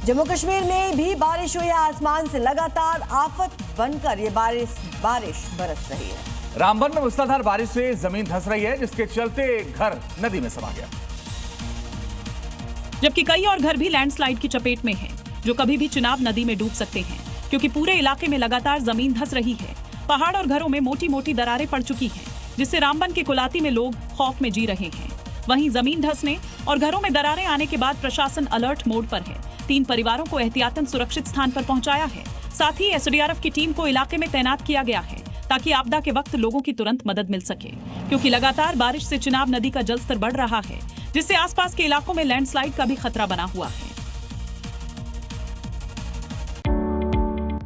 जम्मू कश्मीर में भी बारिश हुई है। आसमान से लगातार आफत बनकर ये बारिश बरस रही है। रामबन में मूसलाधार बारिश से जमीन धंस रही है, जिसके चलते घर नदी में समा गया, जबकि कई और घर भी लैंडस्लाइड की चपेट में हैं, जो कभी भी चिनाब नदी में डूब सकते हैं, क्योंकि पूरे इलाके में लगातार जमीन धंस रही है। पहाड़ और घरों में मोटी मोटी दरारें पड़ चुकी हैं, जिससे रामबन के कुलाती में लोग खौफ में जी रहे हैं। वहीं जमीन धंसने और घरों में दरारें आने के बाद प्रशासन अलर्ट मोड पर है। 3 परिवारों को एहतियातन सुरक्षित स्थान पर पहुंचाया है। साथ ही एसडीआरएफ की टीम को इलाके में तैनात किया गया है, ताकि आपदा के वक्त लोगों की तुरंत मदद मिल सके, क्योंकि लगातार बारिश से चिनाब नदी का जलस्तर बढ़ रहा है, जिससे आसपास के इलाकों में लैंडस्लाइड का भी खतरा बना हुआ है।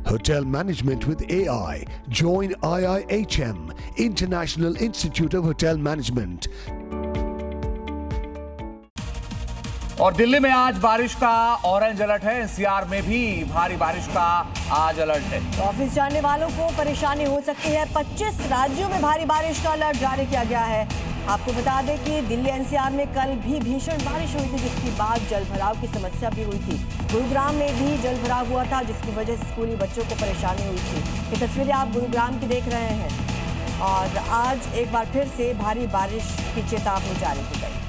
Hotel Management with AI. Join IIHM, International Institute of Hotel Management. और दिल्ली में आज बारिश का ऑरेंज अलर्ट है। एनसीआर में भी भारी बारिश का आज अलर्ट है। ऑफिस जाने वालों को परेशानी हो सकती है। 25 राज्यों में भारी बारिश का अलर्ट जारी किया गया है। आपको बता दें कि दिल्ली एनसीआर में कल भी भीषण बारिश हुई थी, जिसके बाद जल भराव की समस्या भी हुई थी। गुरुग्राम में भी जल भराव हुआ था, जिसकी वजह से स्कूली बच्चों को परेशानी हुई थी। ये तस्वीरें आप गुरुग्राम की देख रहे हैं। और आज एक बार फिर से भारी बारिश की चेतावनी जारी की गई।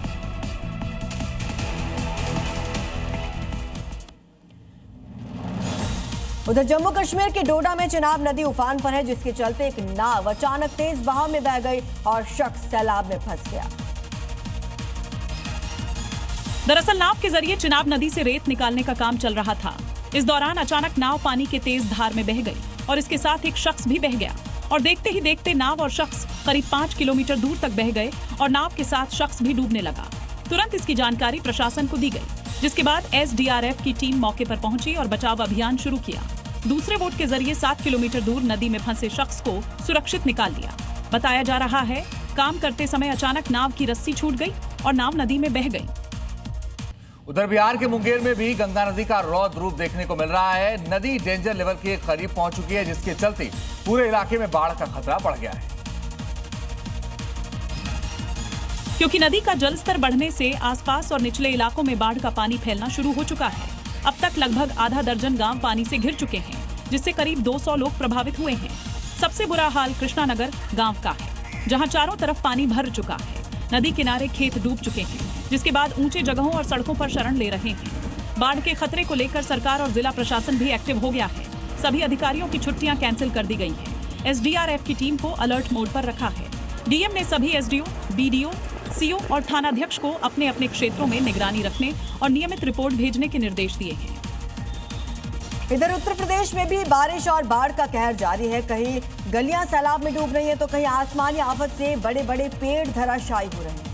उधर जम्मू कश्मीर के डोडा में चिनाब नदी उफान पर है, जिसके चलते एक नाव अचानक तेज बहाव में बह गई और शख्स सैलाब में फंस गया। दरअसल नाव के जरिए चिनाब नदी से रेत निकालने का काम चल रहा था। इस दौरान अचानक नाव पानी के तेज धार में बह गई और इसके साथ एक शख्स भी बह गया। और देखते ही देखते नाव और शख्स करीब 5 किलोमीटर दूर तक बह गए और नाव के साथ शख्स भी डूबने लगा। तुरंत इसकी जानकारी प्रशासन को दी गई, जिसके बाद एसडीआरएफ की टीम मौके पर पहुंची और बचाव अभियान शुरू किया। दूसरे बोट के जरिए 7 किलोमीटर दूर नदी में फंसे शख्स को सुरक्षित निकाल लिया। बताया जा रहा है, काम करते समय अचानक नाव की रस्सी छूट गई और नाव नदी में बह गई। उधर बिहार के मुंगेर में भी गंगा नदी का रौद्र रूप देखने को मिल रहा है। नदी डेंजर लेवल के करीब पहुंच चुकी है, जिसके चलते पूरे इलाके में बाढ़ का खतरा बढ़ गया है। क्योंकि नदी का जलस्तर बढ़ने से आसपास और निचले इलाकों में बाढ़ का पानी फैलना शुरू हो चुका है। अब तक लगभग आधा दर्जन गांव पानी से घिर चुके हैं, जिससे करीब 200 लोग प्रभावित हुए हैं। सबसे बुरा हाल कृष्णानगर गांव का है, जहां चारों तरफ पानी भर चुका है। नदी किनारे खेत डूब चुके हैं, जिसके बाद ऊंचे जगहों और सड़कों पर शरण ले रहे हैं। बाढ़ के खतरे को लेकर सरकार और जिला प्रशासन भी एक्टिव हो गया है। सभी अधिकारियों की छुट्टियां कैंसिल कर दी गई है। एसडीआरएफ की टीम को अलर्ट मोड पर रखा है। डीएम ने सभी एसडीओ, बीडीओ, सीओ और थानाध्यक्ष को अपने अपने क्षेत्रों में निगरानी रखने और नियमित रिपोर्ट भेजने के निर्देश दिए हैं। इधर उत्तर प्रदेश में भी बारिश और बाढ़ का कहर जारी है। कहीं गलियां सैलाब में डूब रही हैं, तो कहीं आसमानी आफत से बड़े बड़े पेड़ धराशायी हो रहे हैं।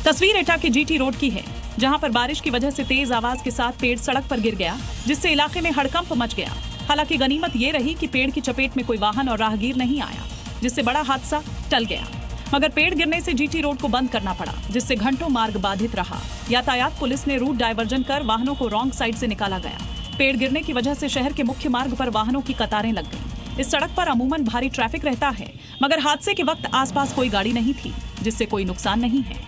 तस्वीर एटा के जीटी रोड की है, जहां पर बारिश की वजह से तेज आवाज के साथ पेड़ सड़क पर गिर गया, जिससे इलाके में हड़कंप मच गया। हालांकि गनीमत ये रही कि पेड़ की चपेट में कोई वाहन और राहगीर नहीं आया, जिससे बड़ा हादसा टल गया। मगर पेड़ गिरने से जीटी रोड को बंद करना पड़ा, जिससे घंटों मार्ग बाधित रहा। यातायात पुलिस ने रूट डायवर्जन कर वाहनों को रॉन्ग साइड से निकाला गया। पेड़ गिरने की वजह से शहर के मुख्य मार्ग पर वाहनों की कतारें लग गईं। इस सड़क पर अमूमन भारी ट्रैफिक रहता है, मगर हादसे के वक्त आसपास कोई गाड़ी नहीं थी, जिससे कोई नुकसान नहीं है।